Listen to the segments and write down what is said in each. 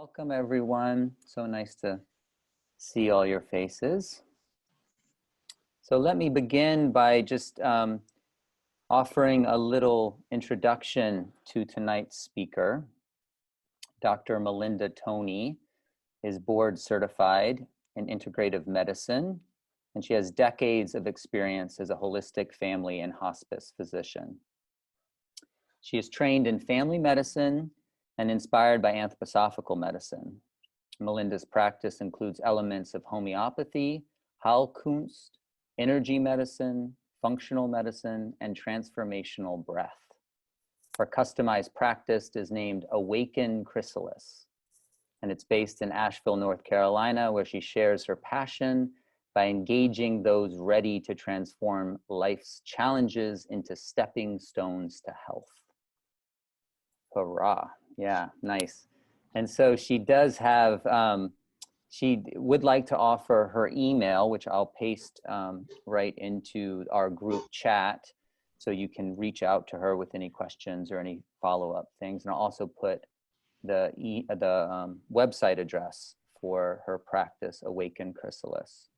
Welcome, everyone. So nice to see all your faces. So let me begin by just offering a little introduction to tonight's speaker. Dr. Melinda Toney is board certified in integrative medicine, and she has decades of experience as a holistic family and hospice physician. She is trained in family medicine and inspired by anthroposophical medicine. Melinda's practice includes elements of homeopathy, Heilkunst, energy medicine, functional medicine, and transformational breath. Her customized practice is named Awaken Chrysalis, and it's based in Asheville, North Carolina, where she shares her passion by engaging those ready to transform life's challenges into stepping stones to health. Hurrah. Yeah, nice. And so she does have, she would like to offer her email, which I'll paste right into our group chat, so you can reach out to her with any questions or any follow-up things. And I'll also put the website address for her practice, Awaken Chrysalis.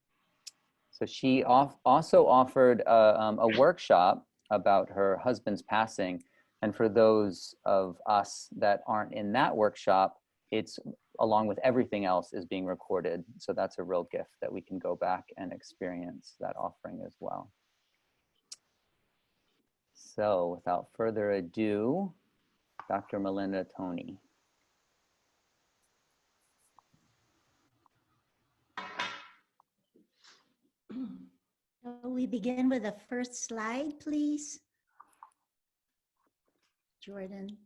So she also offered a workshop about her husband's passing. And for those of us that aren't in that workshop, it's, along with everything else, is being recorded. So that's a real gift that we can go back and experience that offering as well. So without further ado, Dr. Melinda Toney. We begin with the first slide, please. Jordan,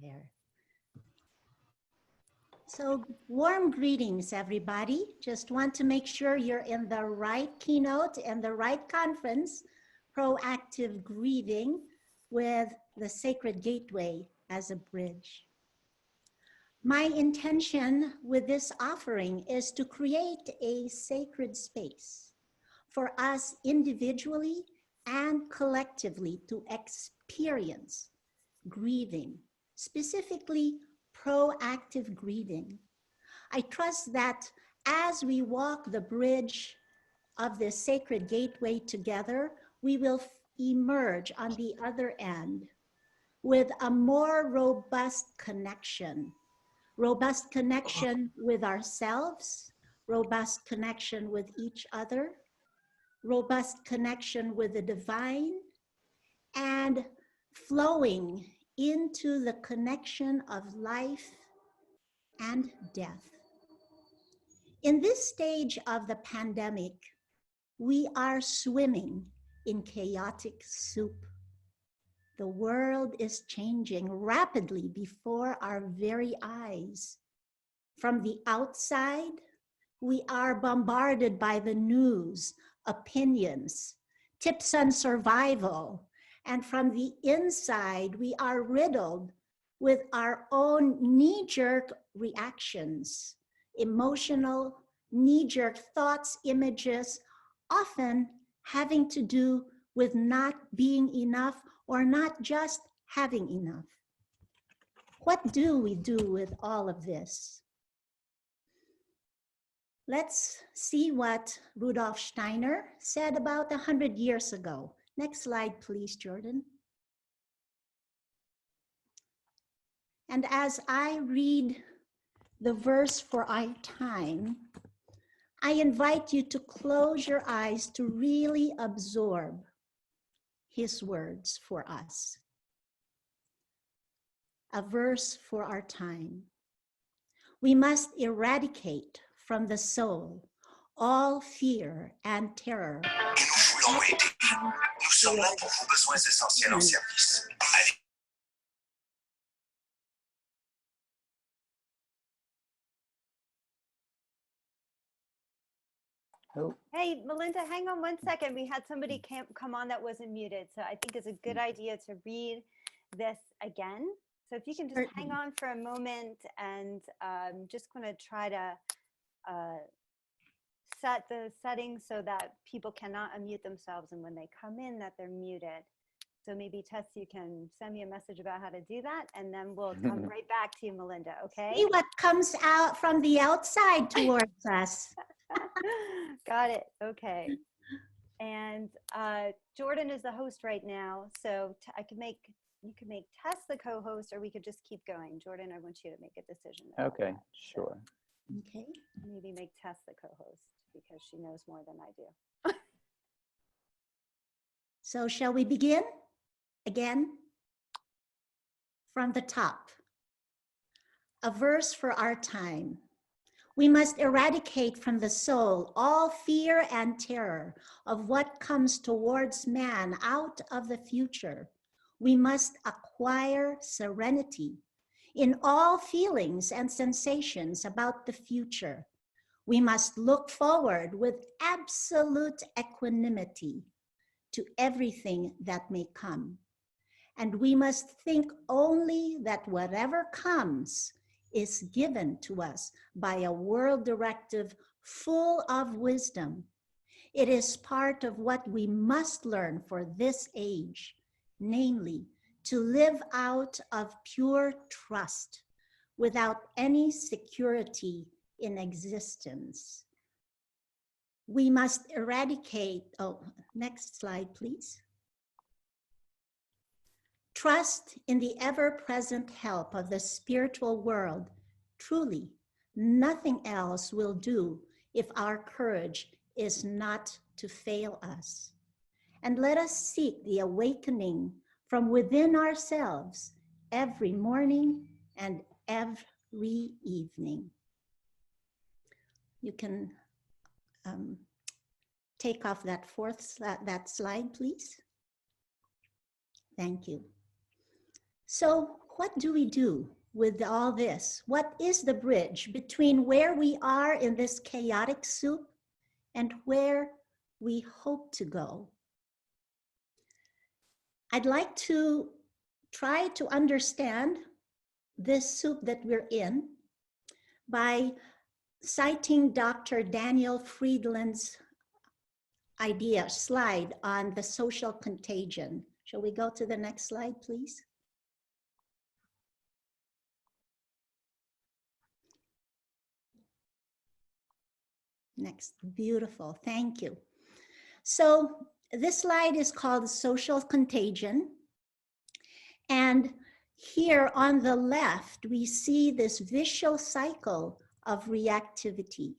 there. So warm greetings, everybody. Just want to make sure you're in the right keynote and the right conference, Proactive Grieving, with the Sacred Gateway as a bridge. My intention with this offering is to create a sacred space for us individually and collectively to experience grieving, specifically proactive grieving. I trust that as we walk the bridge of this sacred gateway together, we will emerge on the other end with a more robust connection with ourselves, robust connection with each other, robust connection with the divine, and flowing into the connection of life and death. In this stage of the pandemic, we are swimming in chaotic soup. The world is changing rapidly before our very eyes. From the outside, we are bombarded by the news, opinions, tips on survival. And from the inside, we are riddled with our own knee-jerk reactions, emotional knee-jerk thoughts, images, often having to do with not being enough or not just having enough. What do we do with all of this? Let's see what Rudolf Steiner said about 100 years ago. Next slide, please, Jordan. And as I read the verse for our time, I invite you to close your eyes to really absorb his words for us. A verse for our time. We must eradicate from the soul all fear and terror. Et nous voulons aider. Nous sommes là pour vos besoins essentiels en service. Allez. Oh. Hey, Melinda, hang on one second. We had somebody come on that wasn't muted. So I think it's a good idea to read this again. So if you can just hang on for a moment, and I'm just going to try to set the settings so that people cannot unmute themselves, and when they come in that they're muted. So maybe Tess, you can send me a message about how to do that, and then we'll come right back to you, Melinda, okay? See what comes out from the outside towards us. Got it, okay. And Jordan is the host right now, so you could make Tess the co-host, or we could just keep going. Jordan, I want you to make a decision. Okay, that, sure. So Okay. maybe make Tess the co-host because she knows more than I do. So shall we begin? Again, from the top. A verse for our time. We must eradicate from the soul all fear and terror of what comes towards man out of the future. We must acquire serenity in all feelings and sensations about the future. We must look forward with absolute equanimity to everything that may come. And we must think only that whatever comes is given to us by a world directive full of wisdom. It is part of what we must learn for this age, namely, to live out of pure trust without any security in existence. We must eradicate, next slide, please. Trust in the ever-present help of the spiritual world. Truly, nothing else will do if our courage is not to fail us. And let us seek the awakening from within ourselves every morning and every evening. You can take off that that slide, please. Thank you. So what do we do with all this? What is the bridge between where we are in this chaotic soup and where we hope to go? I'd like to try to understand this soup that we're in by citing Dr. Daniel Friedland's slide on the social contagion. Shall we go to the next slide, please? Next, beautiful, thank you. So this slide is called Social Contagion. And here on the left, we see this vicious cycle of reactivity.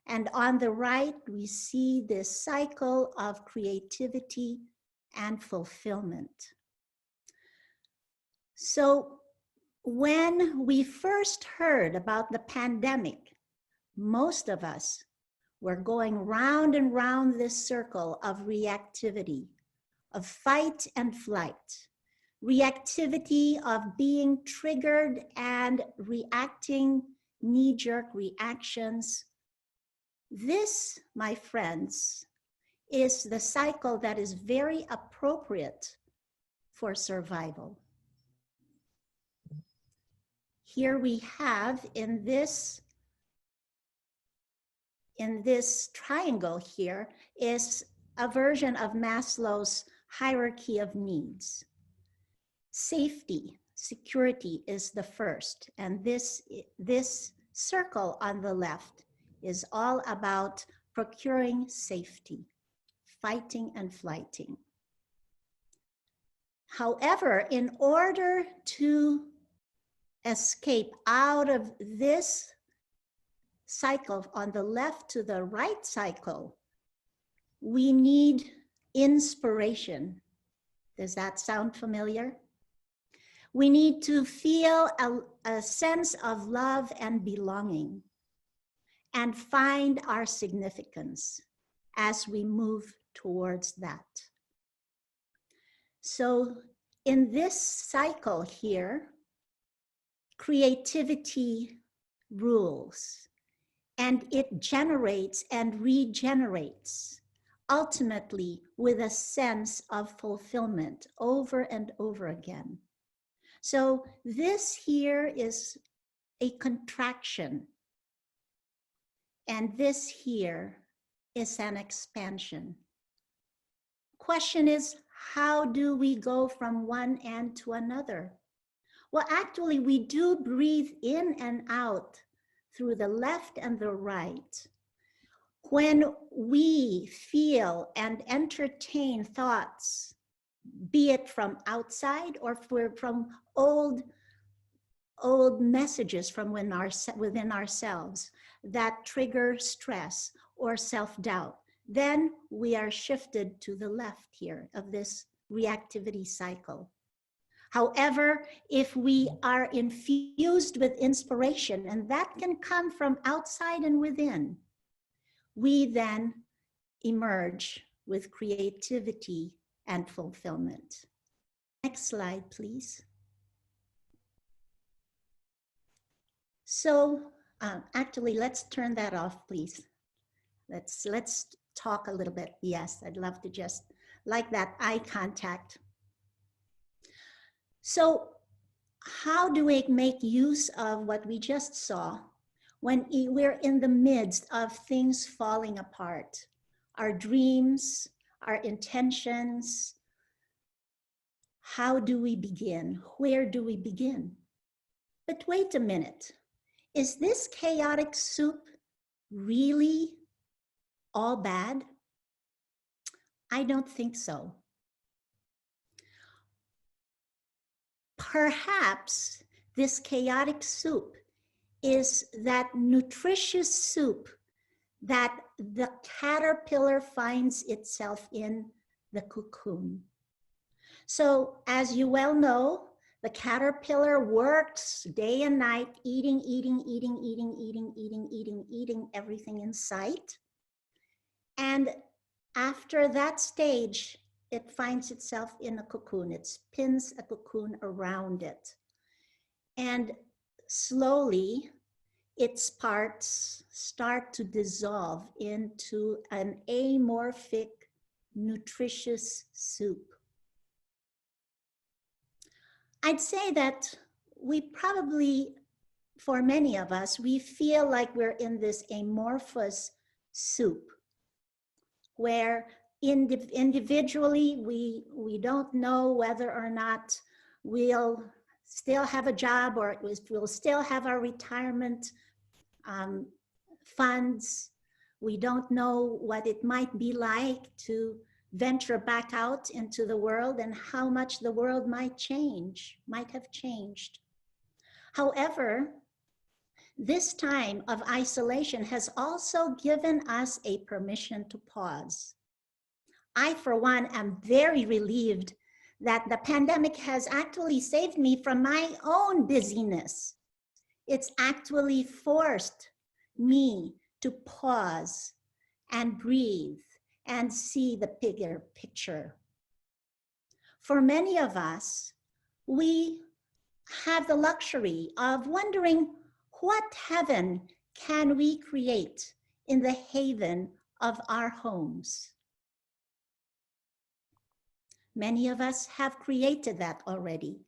And on the right, we see this cycle of creativity and fulfillment. So when we first heard about the pandemic, most of us were going round and round this circle of reactivity, of fight and flight, reactivity of being triggered and reacting knee-jerk reactions. This, my friends, is the cycle that is very appropriate for survival. Here we have in this triangle here is a version of Maslow's hierarchy of needs. Safety, security is the first, and this circle on the left is all about procuring safety, fighting and flighting. However, in order to escape out of this cycle on the left to the right cycle, we need inspiration. Does that sound familiar? We need to feel a sense of love and belonging and find our significance as we move towards that. So in this cycle here, creativity rules, and it generates and regenerates, ultimately with a sense of fulfillment over and over again. So this here is a contraction, and this here is an expansion. Question is, how do we go from one end to another? Well, actually, we do breathe in and out through the left and the right. When we feel and entertain thoughts, be it from outside or from old messages from within ourselves that trigger stress or self-doubt, then we are shifted to the left here of this reactivity cycle. However, if we are infused with inspiration, and that can come from outside and within, we then emerge with creativity and fulfillment. Next slide, please. So actually, let's turn that off, please. Let's talk a little bit. Yes, I'd love to just like that eye contact. So how do we make use of what we just saw when we're in the midst of things falling apart? Our dreams, our intentions. How do we begin? Where do we begin? But wait a minute. Is this chaotic soup really all bad? I don't think so. Perhaps this chaotic soup is that nutritious soup that the caterpillar finds itself in the cocoon. So as you well know, the caterpillar works day and night, eating everything in sight. And after that stage, it finds itself in a cocoon. It spins a cocoon around it. And slowly, its parts start to dissolve into an amorphic, nutritious soup. I'd say that we probably, for many of us, we feel like we're in this amorphous soup where individually we don't know whether or not we'll still have a job or we'll still have our retirement funds. We don't know what it might be like to venture back out into the world and how much the world might have changed. However, this time of isolation has also given us a permission to pause. I, for one, am very relieved that the pandemic has actually saved me from my own busyness. It's actually forced me to pause and breathe and see the bigger picture. For many of us, we have the luxury of wondering, what heaven can we create in the haven of our homes? Many of us have created that already.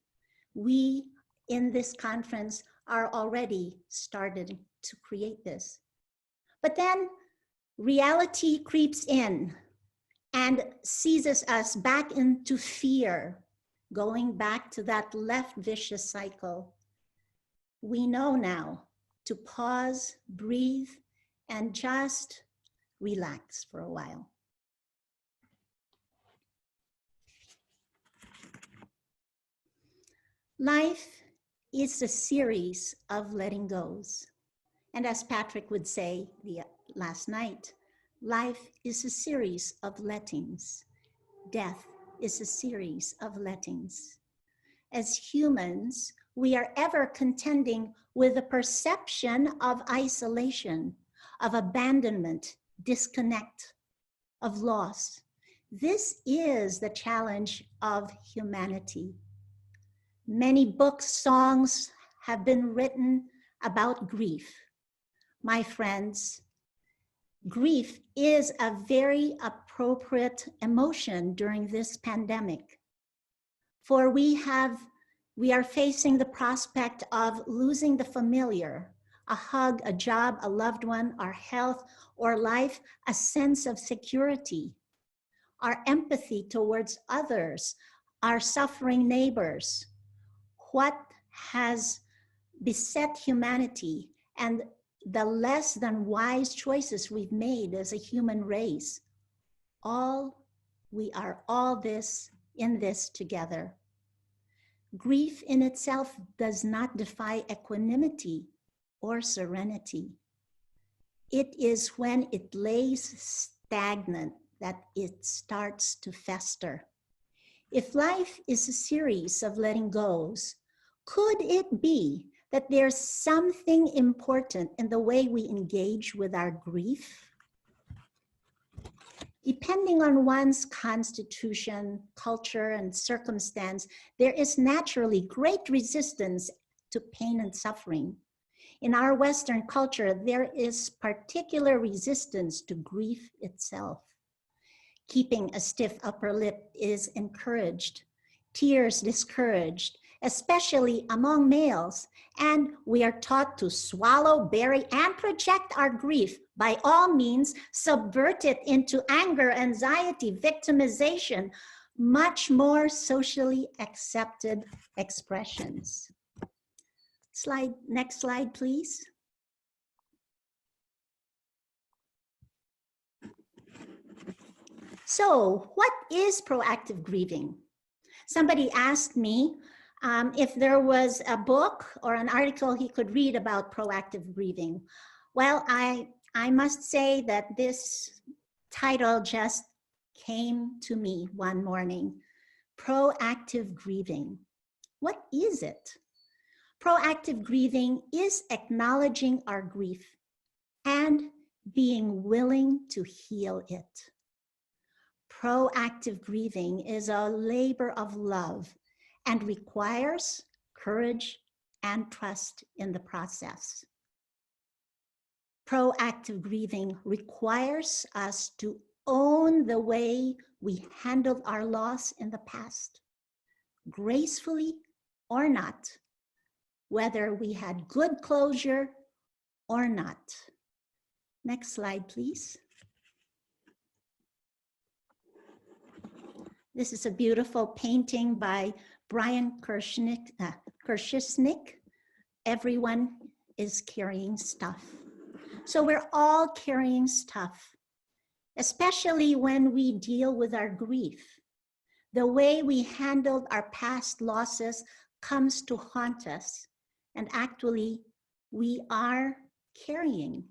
We in this conference are already started to create this. But then reality creeps in and seizes us back into fear, going back to that left vicious cycle. We know now to pause, breathe, and just relax for a while. Life is a series of letting goes. And as Patrick would say last night, life is a series of lettings. Death is a series of lettings. As humans, we are ever contending with the perception of isolation, of abandonment, disconnect, of loss. This is the challenge of humanity. Many books, songs have been written about grief. My friends, grief is a very appropriate emotion during this pandemic. For we are facing the prospect of losing the familiar, a hug, a job, a loved one, our health or life, a sense of security. our empathy towards others, our suffering neighbors, what has beset humanity, and the less than wise choices we've made as a human race. We are all this in this together. Grief in itself does not defy equanimity or serenity. It is when it lays stagnant that it starts to fester. If life is a series of letting goes, could it be that there's something important in the way we engage with our grief? Depending on one's constitution, culture, and circumstance, there is naturally great resistance to pain and suffering. In our Western culture, there is particular resistance to grief itself. Keeping a stiff upper lip is encouraged, tears discouraged, especially among males, and we are taught to swallow, bury, and project our grief. By all means, subvert it into anger, anxiety, victimization, much more socially accepted expressions. Next slide, please. So, what is proactive grieving? Somebody asked me if there was a book or an article he could read about proactive grieving. Well, I must say that this title just came to me one morning. Proactive grieving. What is it? Proactive grieving is acknowledging our grief and being willing to heal it. Proactive grieving is a labor of love and requires courage and trust in the process. Proactive grieving requires us to own the way we handled our loss in the past, gracefully or not, whether we had good closure or not. Next slide, please. This is a beautiful painting by Brian Kershnik. Everyone is carrying stuff. So we're all carrying stuff, especially when we deal with our grief. The way we handled our past losses comes to haunt us, and actually we are carrying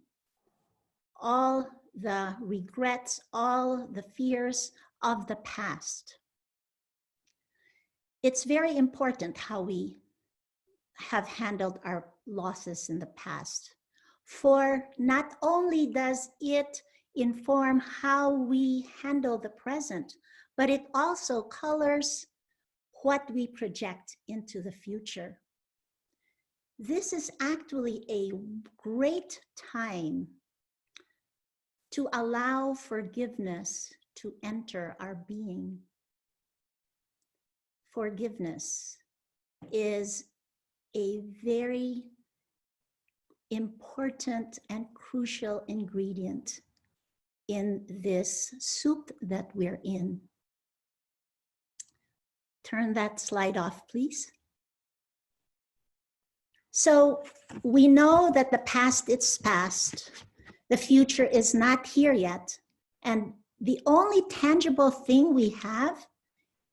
all the regrets, all the fears of the past. It's very important how we have handled our losses in the past, for not only does it inform how we handle the present, but it also colors what we project into the future. This is actually a great time to allow forgiveness to enter our being. Forgiveness is a very important and crucial ingredient in this soup that we're in. Turn that slide off, please. So we know that the past is past. The future is not here yet. And the only tangible thing we have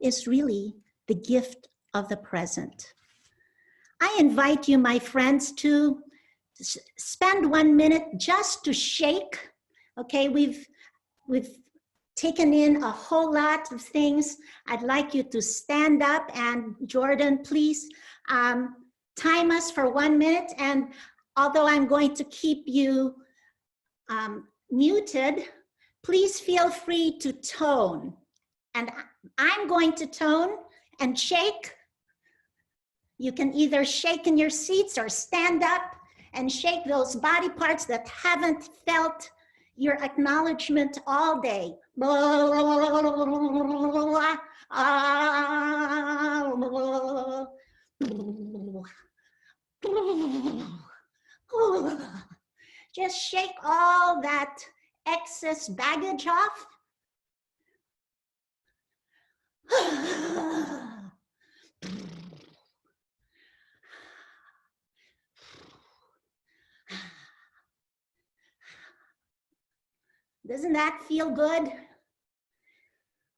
is really the gift of the present. I invite you, my friends, to spend 1 minute just to shake. Okay, we've taken in a whole lot of things. I'd like you to stand up, and Jordan, please time us for 1 minute. And although I'm going to keep you muted, please feel free to tone. And I'm going to tone and shake. You can either shake in your seats or stand up and shake those body parts that haven't felt your acknowledgement all day. Just shake all that excess baggage off. Doesn't that feel good?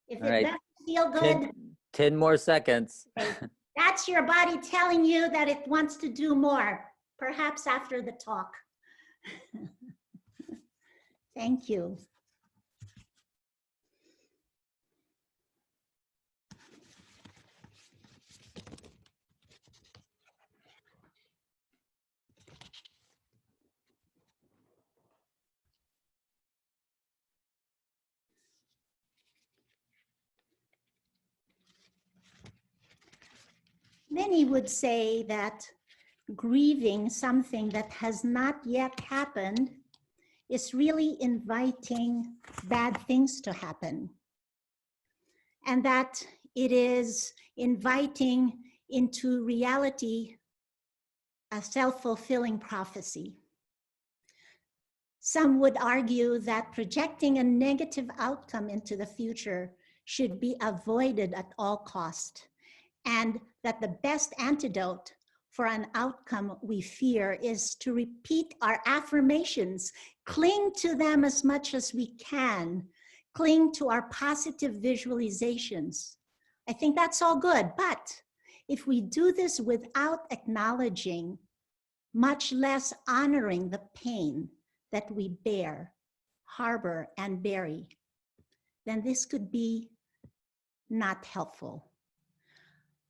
If All it right. doesn't feel good, 10 more seconds. okay, that's your body telling you that it wants to do more, perhaps after the talk. Thank you. Many would say that grieving something that has not yet happened is really inviting bad things to happen. And that it is inviting into reality a self-fulfilling prophecy. Some would argue that projecting a negative outcome into the future should be avoided at all cost, and that the best antidote for an outcome we fear is to repeat our affirmations, cling to them as much as we can, cling to our positive visualizations. I think that's all good, but if we do this without acknowledging, much less honoring the pain that we bear, harbor, and bury, then this could be not helpful.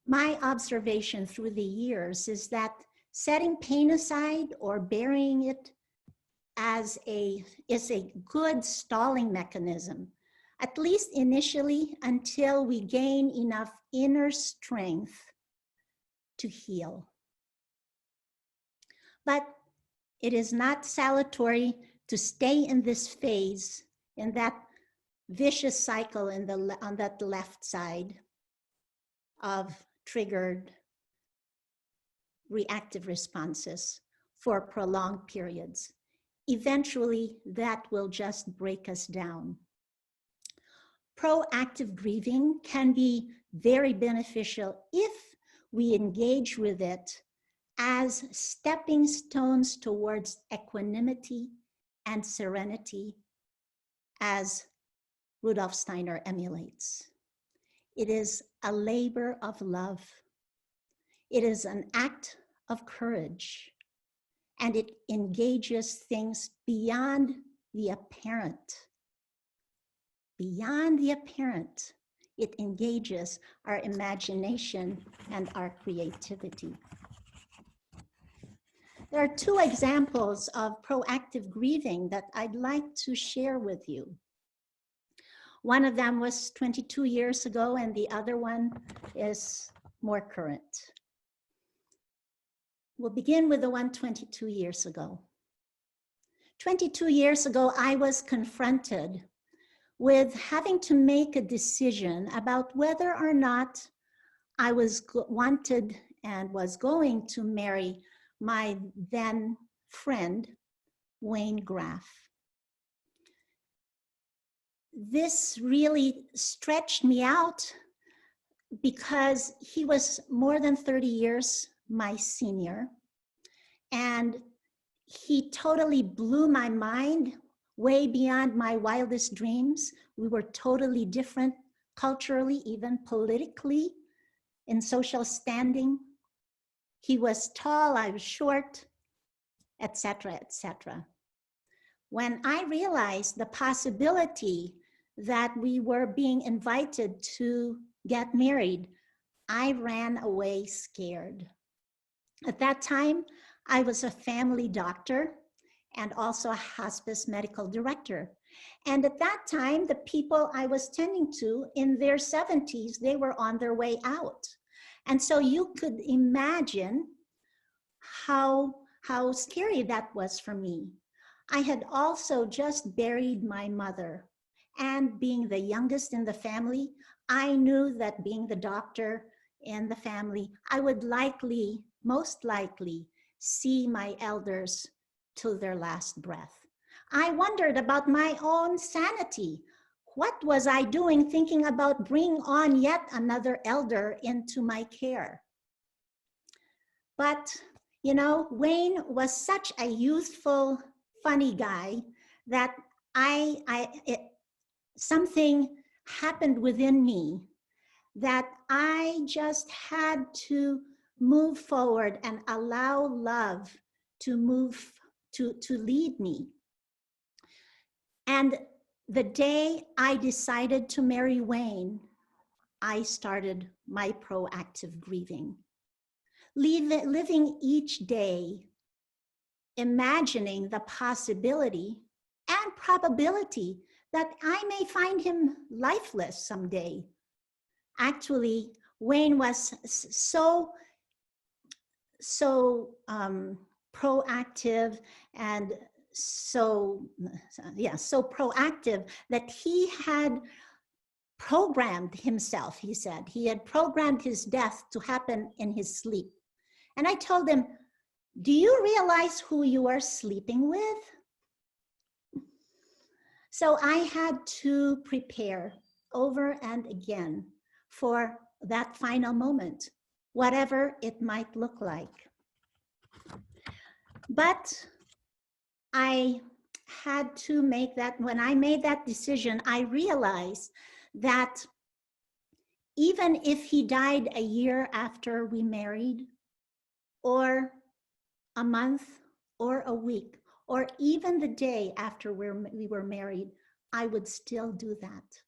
My observation through the years is that setting pain aside or burying it is a good stalling mechanism, at least initially, until we gain enough inner strength to heal. But it is not salutary to stay in this phase, in that vicious cycle on that left side of triggered reactive responses for prolonged periods. Eventually, that will just break us down. Proactive grieving can be very beneficial if we engage with it as stepping stones towards equanimity and serenity, as Rudolf Steiner emulates. It is a labor of love. It is an act of courage, and it engages things beyond the apparent. Beyond the apparent, it engages our imagination and our creativity. There are two examples of proactive grieving that I'd like to share with you. One of them was 22 years ago, and the other one is more current. We'll begin with the one 22 years ago. 22 years ago, I was confronted with having to make a decision about whether or not I wanted and was going to marry my then friend, Wayne Graff. This really stretched me out because he was more than 30 years my senior, and he totally blew my mind way beyond my wildest dreams. We were totally different culturally, even politically, in social standing. He was tall, I was short, etc., etc. When I realized the possibility that we were being invited to get married, I ran away scared. At that time, I was a family doctor and also a hospice medical director. And at that time, the people I was tending to in their 70s, they were on their way out. And so you could imagine how scary that was for me. I had also just buried my mother. And being the youngest in the family, I knew that being the doctor in the family, I would most likely, see my elders till their last breath. I wondered about my own sanity. what was I doing thinking about bringing on yet another elder into my care? But, you know, Wayne was such a youthful, funny guy that something happened within me that I just had to move forward and allow love to move, to lead me. And the day I decided to marry Wayne, I started my proactive grieving. Living each day, imagining the possibility and probability that I may find him lifeless someday. Actually, Wayne was so proactive and so proactive that he had programmed himself, he said. He had programmed his death to happen in his sleep. And I told him, do you realize who you are sleeping with? So I had to prepare over and again for that final moment, whatever it might look like. But I had to make that, when I made that decision, I realized that even if he died a year after we married, or a month, or a week, or even the day after we were married, I would still do that.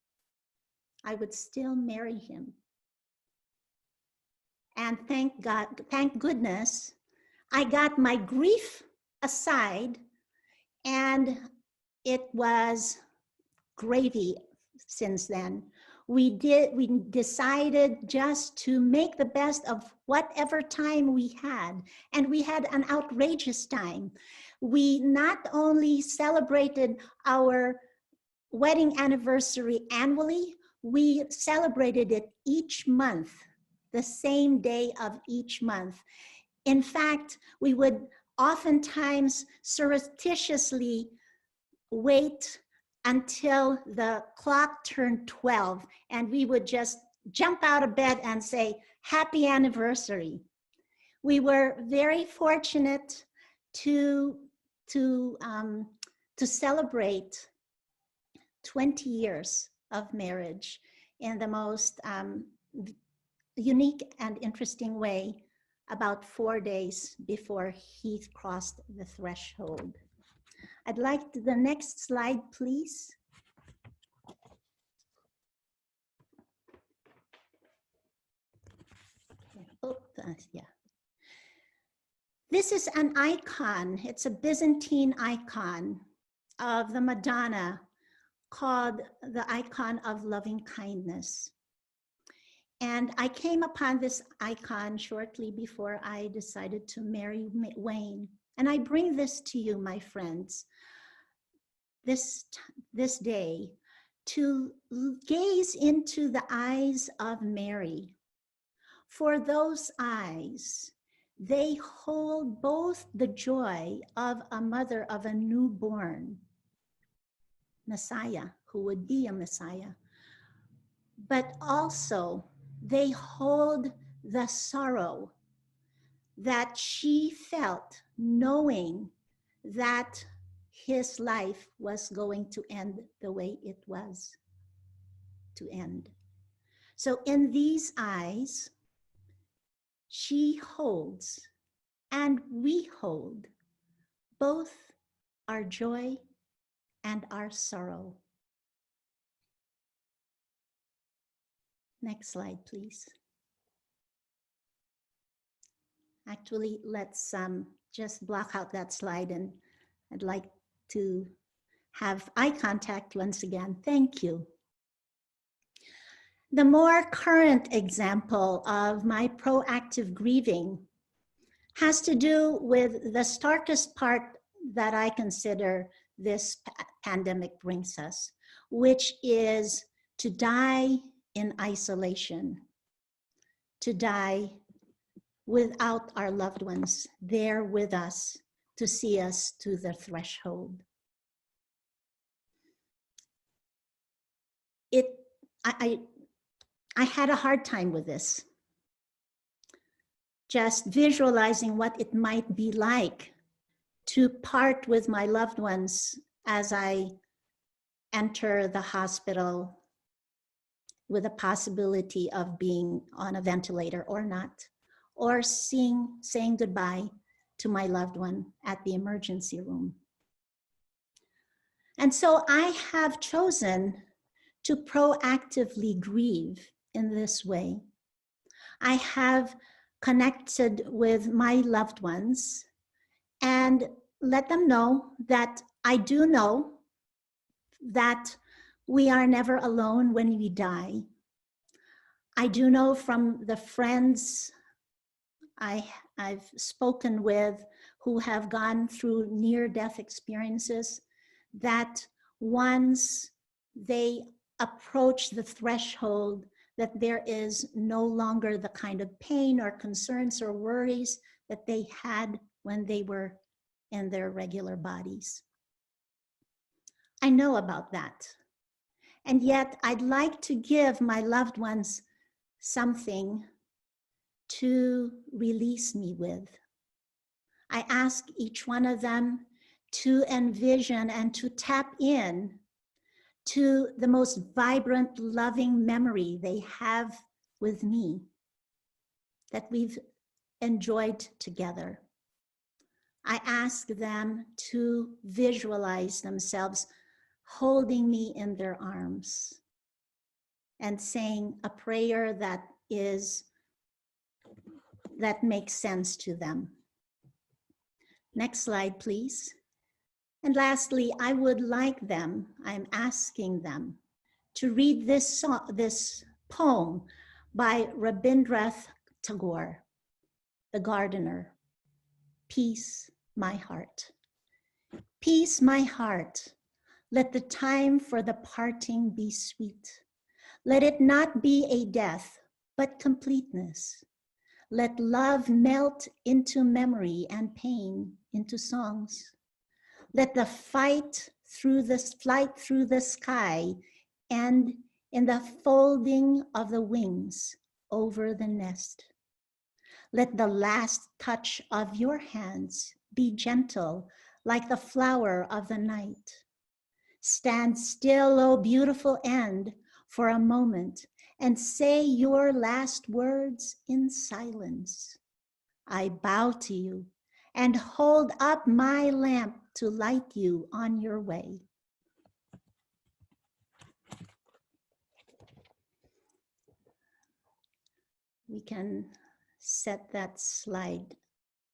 I would still marry him. And thank God, thank goodness, I got my grief aside, and it was gravy since then. We decided just to make the best of whatever time we had, and we had an outrageous time. We not only celebrated our wedding anniversary annually, we celebrated it each month, the same day of each month. In fact, we would oftentimes surreptitiously wait until the clock turned 12, and we would just jump out of bed and say, happy anniversary. We were very fortunate to celebrate 20 years of marriage in the most unique and interesting way, about 4 days before he crossed the threshold. I'd like the next slide, please. Oh, yeah. This is an icon. It's a Byzantine icon of the Madonna called the icon of loving kindness. And I came upon this icon shortly before I decided to marry Wayne. And I bring this to you, my friends, this day, to gaze into the eyes of Mary. For those eyes, they hold both the joy of a mother of a newborn Messiah, who would be a Messiah, but also they hold the sorrow that she felt, knowing that his life was going to end the way it was to end. So in these eyes, she holds, and we hold, both our joy and our sorrow. Next slide, please. Actually, let's just block out that slide, and I'd like to have eye contact once again. Thank you. The more current example of my proactive grieving has to do with the starkest part that I consider this pandemic brings us, which is to die in isolation, to die without our loved ones there with us to see us to the threshold. I had a hard time with this. Just visualizing what it might be like to part with my loved ones as I enter the hospital with the possibility of being on a ventilator or not, or saying goodbye to my loved one at the emergency room. And so I have chosen to proactively grieve in this way. I have connected with my loved ones and let them know that I do know that we are never alone when we die. I do know from the friends I've spoken with who have gone through near-death experiences that once they approach the threshold that there is no longer the kind of pain or concerns or worries that they had when they were in their regular bodies. I know about that. And yet I'd like to give my loved ones something to release me with. I ask each one of them to envision and to tap in to the most vibrant, loving memory they have with me that we've enjoyed together. I ask them to visualize themselves holding me in their arms and saying a prayer that makes sense to them. Next slide, please. And lastly, I would like them, I'm asking them to read this poem by Rabindranath Tagore, The Gardener. Peace, my heart. Peace, my heart. Let the time for the parting be sweet. Let it not be a death, but completeness. Let love melt into memory and pain into songs. Let the flight through the sky end in the folding of the wings over the nest. Let the last touch of your hands be gentle like the flower of the night. Stand still, O beautiful end, for a moment and say your last words in silence. I bow to you and hold up my lamp to light you on your way. We can set that slide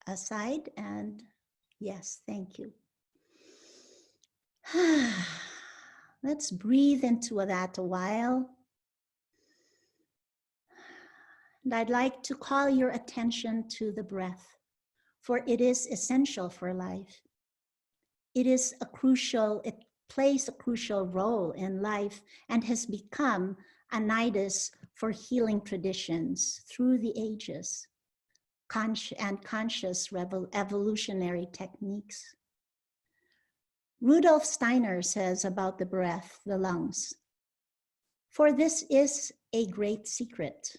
aside and yes, thank you. Let's breathe into that a while. And I'd like to call your attention to the breath, for it is essential for life. It plays a crucial role in life and has become a nidus for healing traditions through the ages and conscious evolutionary techniques. Rudolf Steiner says about the breath, the lungs, for this is a great secret.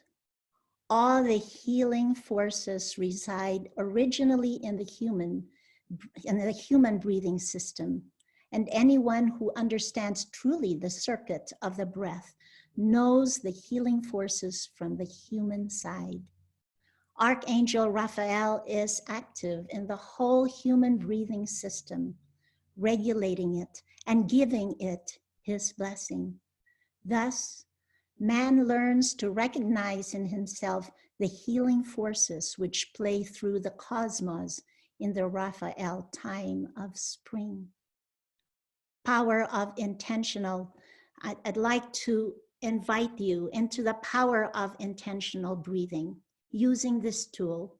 All the healing forces reside originally in the human breathing system, and anyone who understands truly the circuit of the breath knows the healing forces from the human side. Archangel Raphael is active in the whole human breathing system, regulating it and giving it his blessing. Thus, man learns to recognize in himself the healing forces which play through the cosmos in the Raphael time of spring. Power of intentional, I'd like to invite you into the power of intentional breathing, using this tool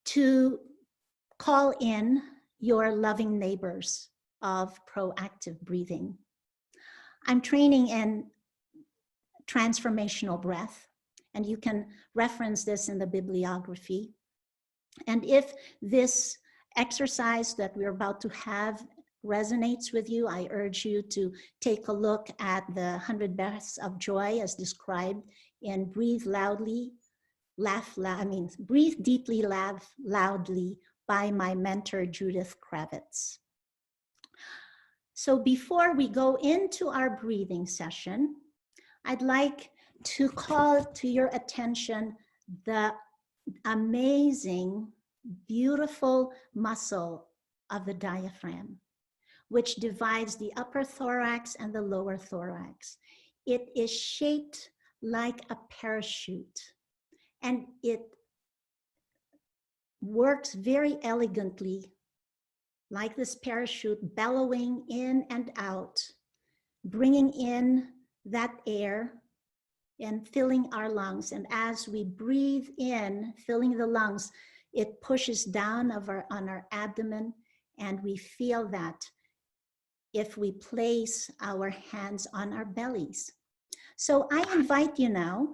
to call in your loving neighbors of proactive breathing. I'm training in transformational breath, and you can reference this in the bibliography. And if this exercise that we're about to have resonates with you, I urge you to take a look at the 100 Breaths of Joy as described in Breathe Loudly, Breathe Deeply, Laugh Loudly by my mentor, Judith Kravitz. So before we go into our breathing session, I'd like to call to your attention the amazing, beautiful muscle of the diaphragm, which divides the upper thorax and the lower thorax. It is shaped like a parachute, and it works very elegantly like this parachute, bellowing in and out, bringing in that air and filling our lungs. And as we breathe in, filling the lungs, it pushes down on our abdomen, and we feel that if we place our hands on our bellies. So I invite you now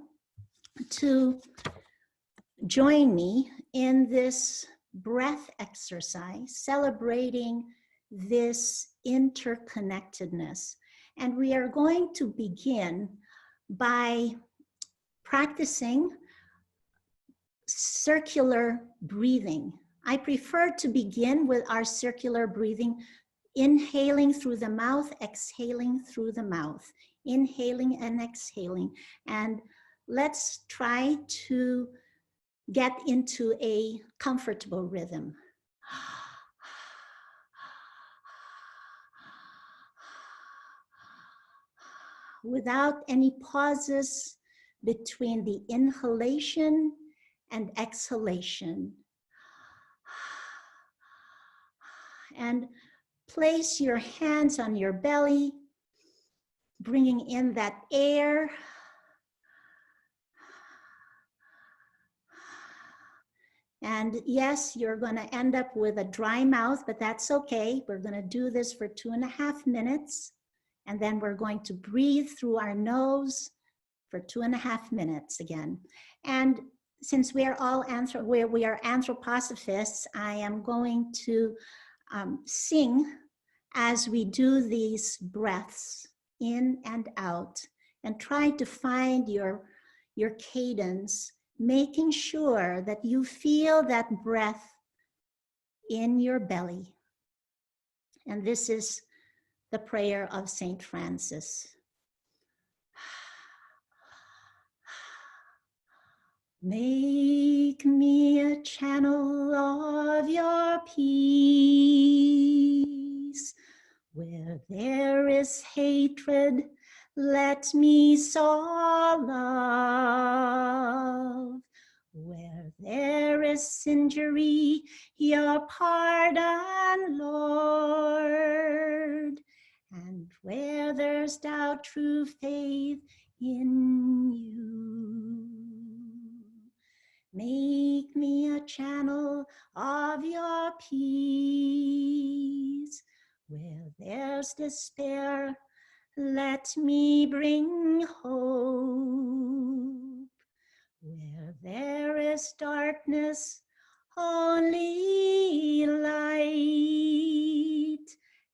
to join me in this breath exercise, celebrating this interconnectedness. And we are going to begin by practicing circular breathing. I prefer to begin with our circular breathing, inhaling through the mouth, exhaling through the mouth, inhaling and exhaling. And let's try to get into a comfortable rhythm. Without any pauses between the inhalation and exhalation. And place your hands on your belly, bringing in that air. And yes, you're going to end up with a dry mouth, but that's okay. We're going to do this for 2.5 minutes. And then we're going to breathe through our nose for 2.5 minutes again. And since we are all anthroposophists, I am going to sing as we do these breaths in and out, and try to find your cadence, making sure that you feel that breath in your belly. And this is the prayer of Saint Francis. Make me a channel of your peace. Where there is hatred, let me sow love. Where there is injury, your pardon, Lord. And where there's doubt, true faith in you. Make me a channel of your peace. Where there's despair, let me bring hope. Where there is darkness, only light.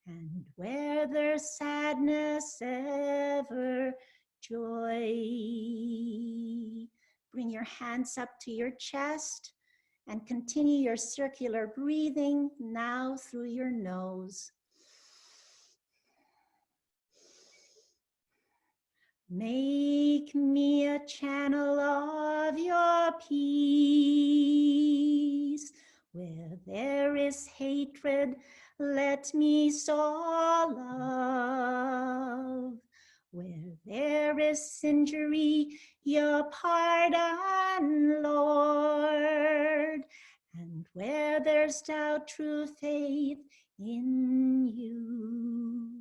And where there's sadness, ever joy. Bring your hands up to your chest and continue your circular breathing now through your nose. Make me a channel of your peace. Where there is hatred, let me sow love. Where there is injury, your pardon, Lord. And where there's doubt, true faith in you.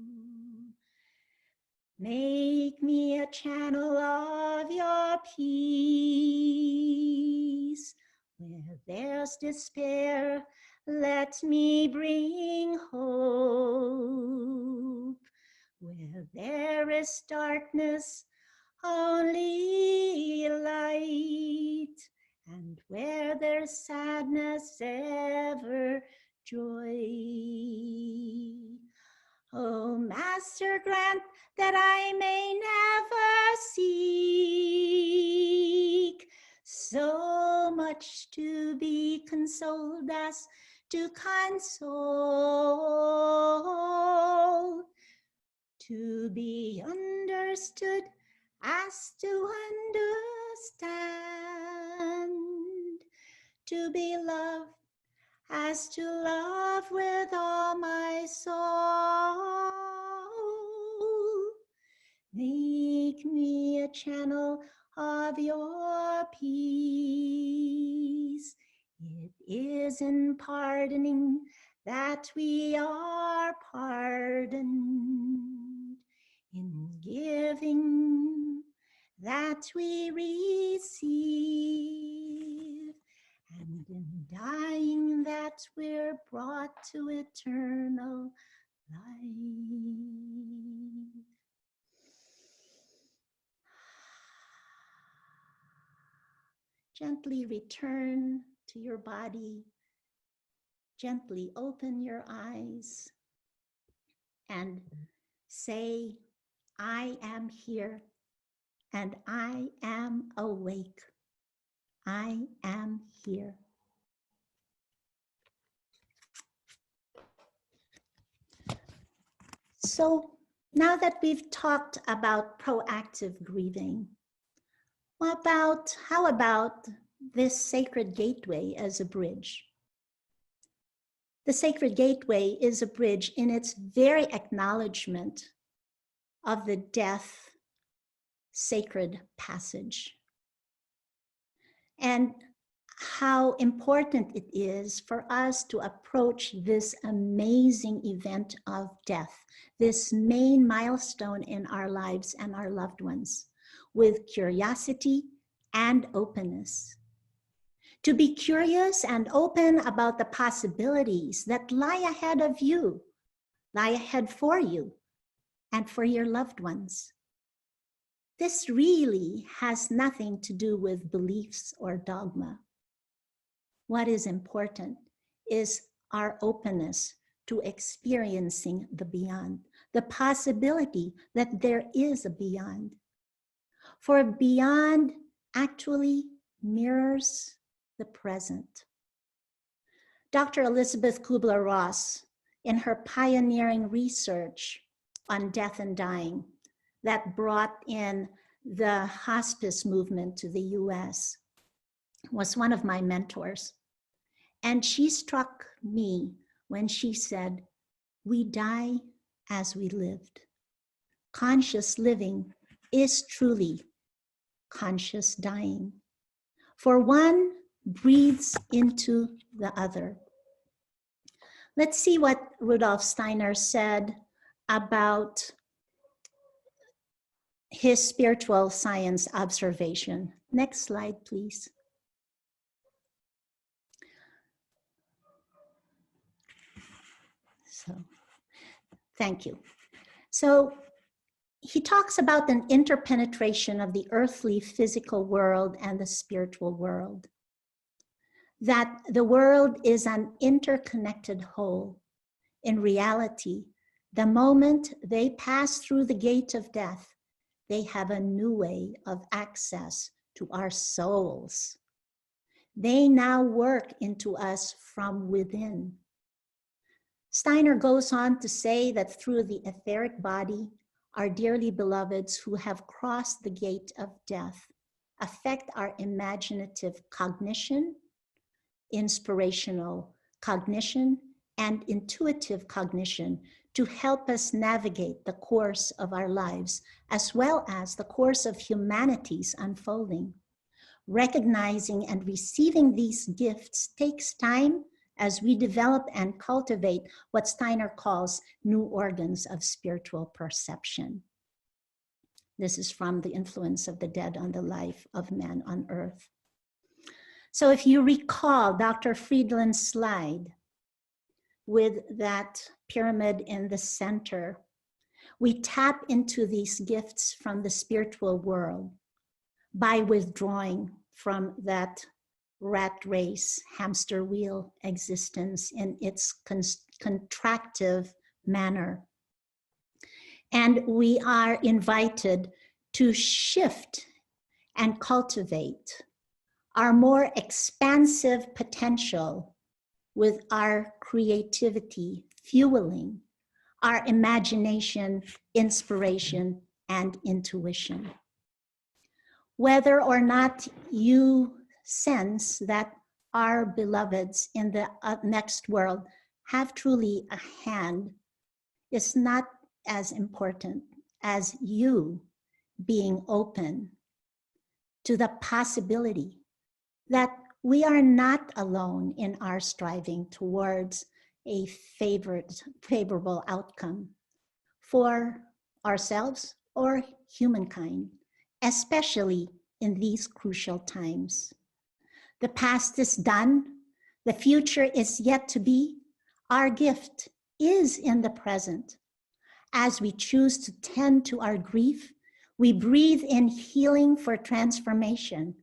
Make me a channel of your peace. Where there's despair, let me bring hope. Where there is darkness, only light. And where there's sadness, ever joy. favor grant that I may never seek so much to be consoled as to console, to be understood as to understand, to be loved as to love with all my soul. Make me a channel of your peace. It is in pardoning that we are pardoned, in giving that we receive, and in dying that we're brought to eternal life. Gently return to your body. Gently open your eyes and say, I am here and I am awake. I am here. So now that we've talked about proactive grieving, how about this sacred gateway as a bridge? The sacred gateway is a bridge in its very acknowledgement of the death sacred passage, and how important it is for us to approach this amazing event of death, this main milestone in our lives and our loved ones, with curiosity and openness. To be curious and open about the possibilities that lie ahead of you, lie ahead for you, and for your loved ones. This really has nothing to do with beliefs or dogma. What is important is our openness to experiencing the beyond, the possibility that there is a beyond. For beyond actually mirrors the present. Dr. Elizabeth Kubler-Ross, in her pioneering research on death and dying that brought in the hospice movement to the US, was one of my mentors. And she struck me when she said, we die as we lived. Conscious living is truly conscious dying. For one breathes into the other. Let's see what Rudolf Steiner said about his spiritual science observation. Next slide, please. So, thank you. So, he talks about an interpenetration of the earthly physical world and the spiritual world. That the world is an interconnected whole. In reality, the moment they pass through the gate of death, they have a new way of access to our souls. They now work into us from within. Steiner goes on to say that through the etheric body, our dearly beloveds who have crossed the gate of death affect our imaginative cognition, inspirational cognition, and intuitive cognition to help us navigate the course of our lives, as well as the course of humanity's unfolding. Recognizing and receiving these gifts takes time as we develop and cultivate what Steiner calls new organs of spiritual perception. This is from The Influence of the Dead on the Life of Man on Earth. So if you recall Dr. Friedland's slide with that pyramid in the center, we tap into these gifts from the spiritual world by withdrawing from that rat race, hamster wheel existence in its contractive manner. And we are invited to shift and cultivate our more expansive potential with our creativity fueling our imagination, inspiration, and intuition. Whether or not you sense that our beloveds in the next world have truly a hand is not as important as you being open to the possibility that we are not alone in our striving towards a favorable outcome for ourselves or humankind, especially in these crucial times. The past is done, the future is yet to be. Our gift is in the present. As we choose to tend to our grief, we breathe in healing for transformation.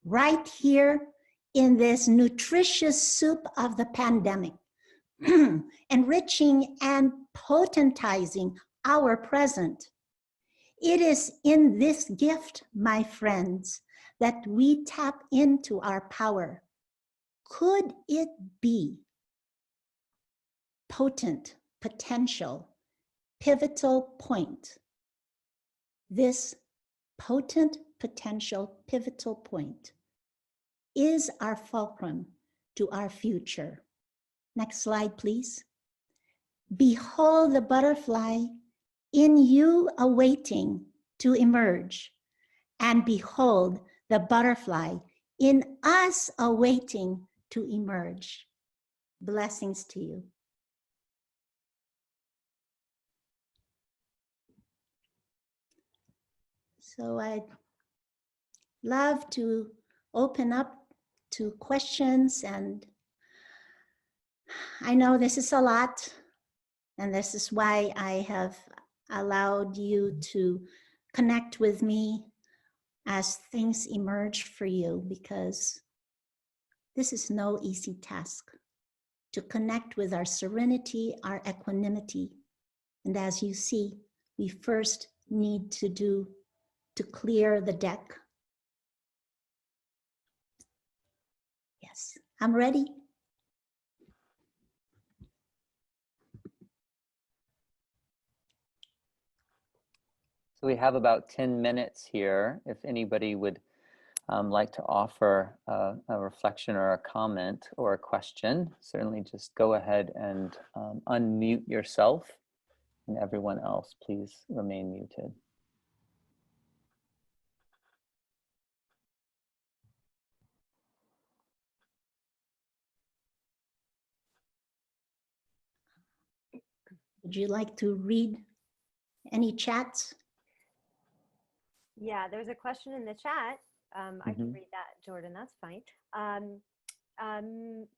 Right here in this nutritious soup of the pandemic, enriching and potentizing our present. It is in this gift, my friends, that we tap into our power. Could it be potent, potential, pivotal point? This potent, potential, pivotal point is our fulcrum to our future. Next slide, please. Behold the butterfly in you awaiting to emerge, and behold the butterfly in us awaiting to emerge. Blessings to you. So I'd love to open up to questions, and I know this is a lot, and this is why I have allowed you to connect with me as things emerge for you, because this is no easy task to connect with our serenity, our equanimity. And as you see, we first need to clear the deck. Yes, I'm ready. So we have about 10 minutes here. If anybody would like to offer a reflection or a comment or a question, certainly just go ahead and unmute yourself, and everyone else, please remain muted. Would you like to read any chats? Yeah, there's a question in the chat. I can read that, Jordan, that's fine.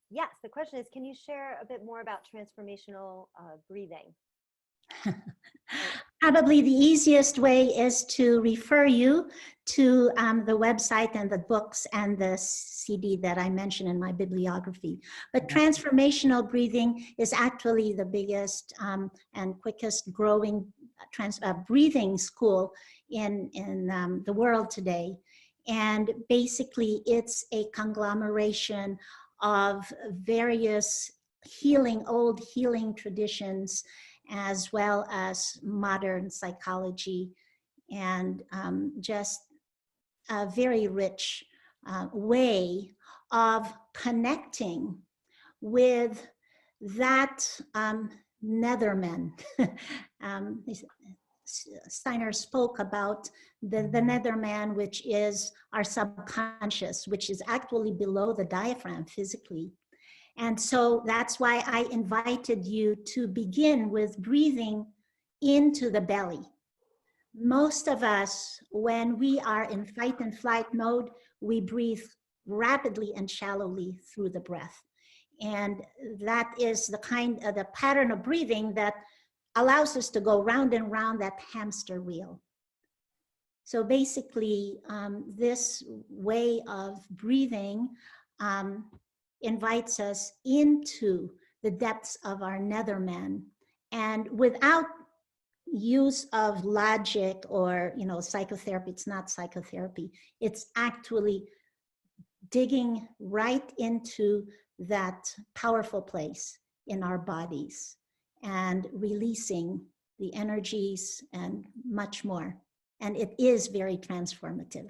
Yes, the question is, can you share a bit more about transformational breathing? Probably the easiest way is to refer you to the website and the books and the CD that I mentioned in my bibliography. But transformational breathing is actually the biggest and quickest growing breathing school in the world today. And basically it's a conglomeration of various old healing traditions, as well as modern psychology, and just a very rich way of connecting with that netherman. Steiner spoke about the netherman, which is our subconscious, which is actually below the diaphragm physically. And so that's why I invited you to begin with breathing into the belly. Most of us, when we are in fight and flight mode, we breathe rapidly and shallowly through the breath. And that is the pattern of breathing that allows us to go round and round that hamster wheel. So basically, this way of breathing invites us into the depths of our netherman, and without use of logic or, psychotherapy. It's not psychotherapy. It's actually digging right into that powerful place in our bodies and releasing the energies and much more. And it is very transformative.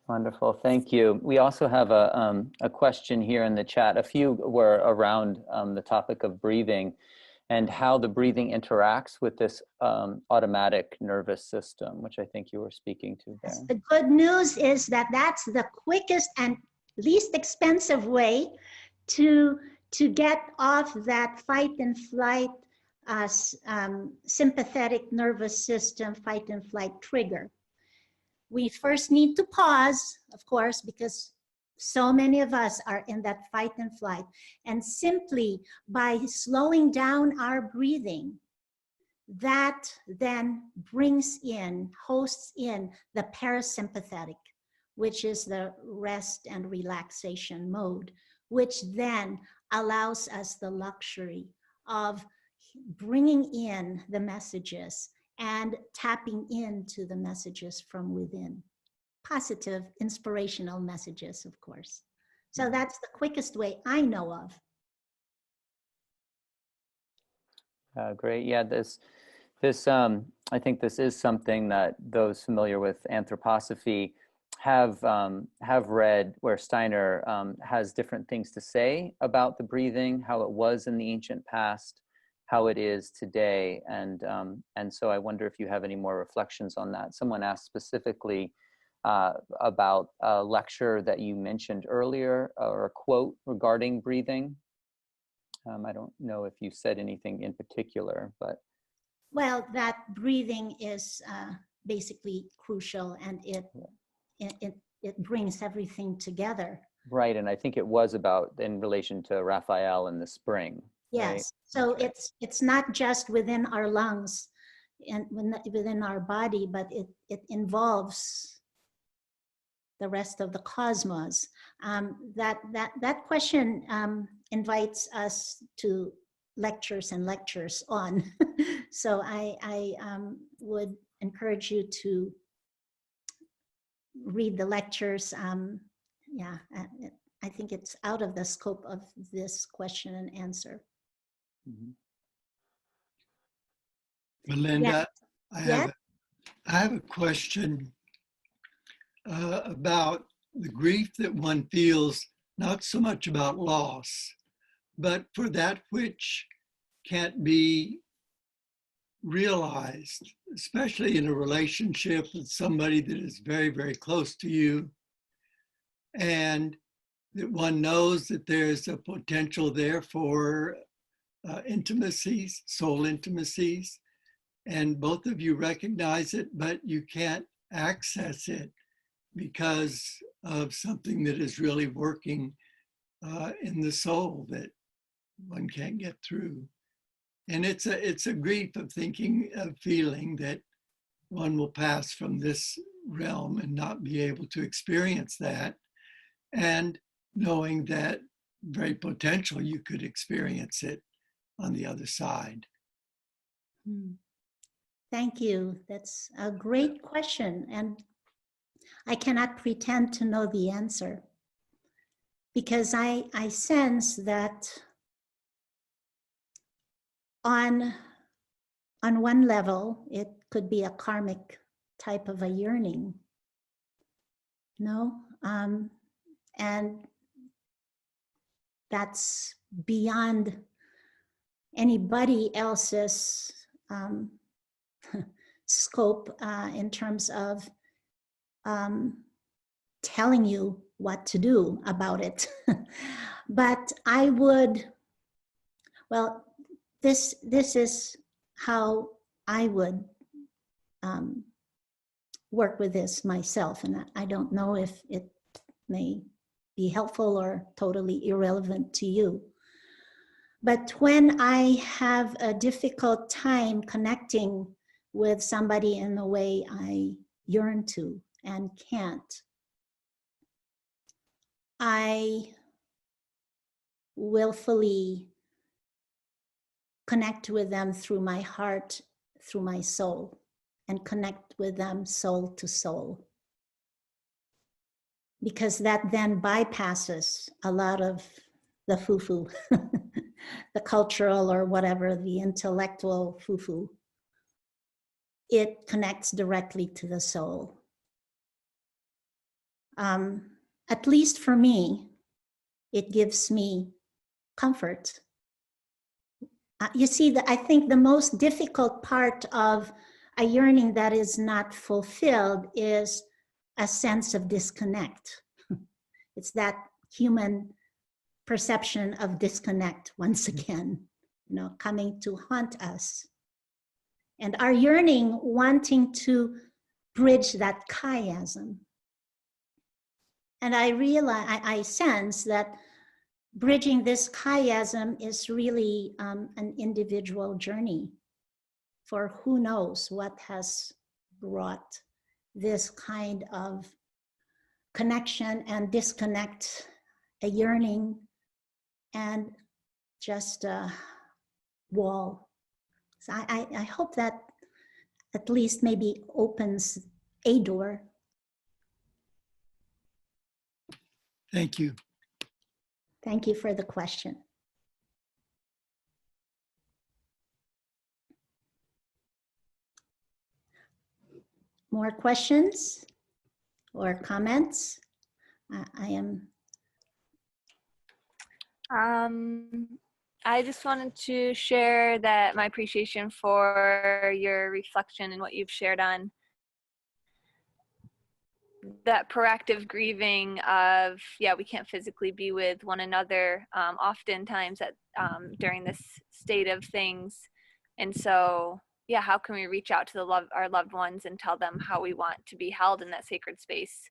Wonderful, thank you. We also have a question here in the chat. A few were around the topic of breathing and how the breathing interacts with this automatic nervous system, which I think you were speaking to there. The good news is that that's the quickest and least expensive way to get off that fight and flight sympathetic nervous system fight and flight trigger. We first need to pause, of course, because so many of us are in that fight and flight. And simply by slowing down our breathing, that then hosts in the parasympathetic, which is the rest and relaxation mode, which then allows us the luxury of bringing in the messages and tapping into the messages from within. Positive, inspirational messages, of course. So that's the quickest way I know of. Great. Yeah, this I think this is something that those familiar with anthroposophy have read, where Steiner has different things to say about the breathing, how it was in the ancient past, how it is today, and so I wonder if you have any more reflections on that. Someone asked specifically about a lecture that you mentioned earlier, or a quote regarding breathing. I don't know if you said anything in particular, but. Well, that breathing is basically crucial, and it brings everything together. Right, and I think it was about in relation to Raphael in the spring. Yes, right? so Okay. it's not just within our lungs and within our body, but it involves the rest of the cosmos. That question invites us to lectures and lectures on. So I would encourage you to read the lectures. Yeah, I think it's out of the scope of this question and answer. Mm-hmm. Melinda, Yeah. I have a question about the grief that one feels, not so much about loss, but for that which can't be realized, especially in a relationship with somebody that is very, very close to you, and that one knows that there's a potential there for intimacies, soul intimacies, and both of you recognize it, but you can't access it because of something that is really working in the soul that one can't get through. And it's a grief of thinking, of feeling that one will pass from this realm and not be able to experience that, and knowing that very potential you could experience it on the other side. Thank you. That's a great question. And I cannot pretend to know the answer, because I sense that on one level, it could be a karmic type of a yearning, and that's beyond anybody else's scope in terms of telling you what to do about it. But I would, well, this is how I would work with this myself, and I don't know if it may be helpful or totally irrelevant to you. But when I have a difficult time connecting with somebody in the way I yearn to and can't, I willfully connect with them through my heart, through my soul, and connect with them soul to soul. Because that then bypasses a lot of the foo-foo, the cultural or whatever, the intellectual foo-foo. It connects directly to the soul. At least for me, it gives me comfort. You see, I think the most difficult part of a yearning that is not fulfilled is a sense of disconnect. It's that human perception of disconnect once again, coming to haunt us. And our yearning wanting to bridge that chiasm. And I sense that bridging this chiasm is really an individual journey for who knows what has brought this kind of connection and disconnect, a yearning, and just a wall. So I hope that at least maybe opens a door. Thank you. Thank you for the question. More questions or comments? I just wanted to share that my appreciation for your reflection and what you've shared on that proactive grieving of, yeah, we can't physically be with one another oftentimes during this state of things. And so, yeah, how can we reach out to our loved ones and tell them how we want to be held in that sacred space?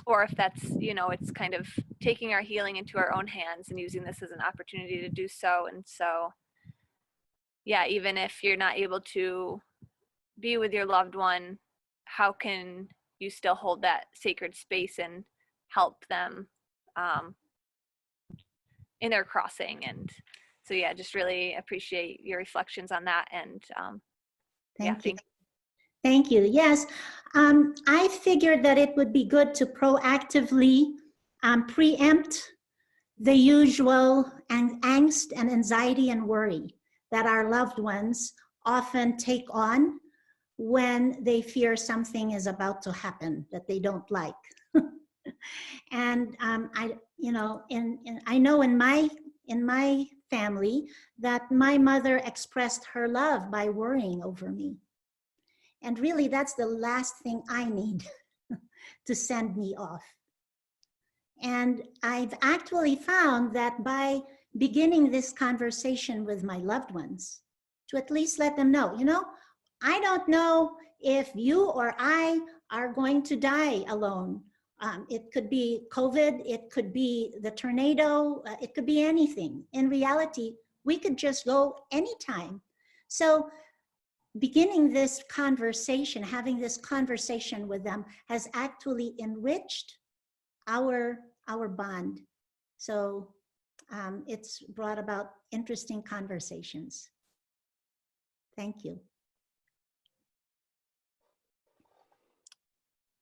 Or if that's, it's kind of taking our healing into our own hands and using this as an opportunity to do so. And so, yeah, even if you're not able to be with your loved one, how can you still hold that sacred space and help them in their crossing? And so, yeah, just really appreciate your reflections on that. And Thank you. Thank you. Yes, I figured that it would be good to proactively preempt the usual angst and anxiety and worry that our loved ones often take on when they fear something is about to happen that they don't like. And I know in my family that my mother expressed her love by worrying over me. And really, that's the last thing I need to send me off. And I've actually found that by beginning this conversation with my loved ones, to at least let them know, I don't know if you or I are going to die alone. It could be COVID, it could be the tornado, it could be anything. In reality, we could just go anytime. So beginning this conversation, having this conversation with them has actually enriched our bond. So it's brought about interesting conversations. Thank you.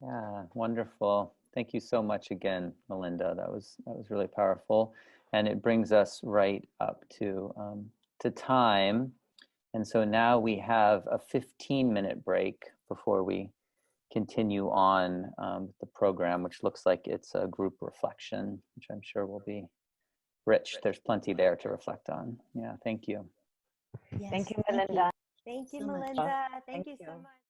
Yeah, wonderful. Thank you so much again, Melinda. That was really powerful, and it brings us right up to time. And so now we have a 15-minute break before we continue on the program, which looks like it's a group reflection, which I'm sure will be rich. There's plenty there to reflect on. Yeah, thank you. Yes, Thank you, Melinda. Thank you, so much. Melinda. Thank you so much.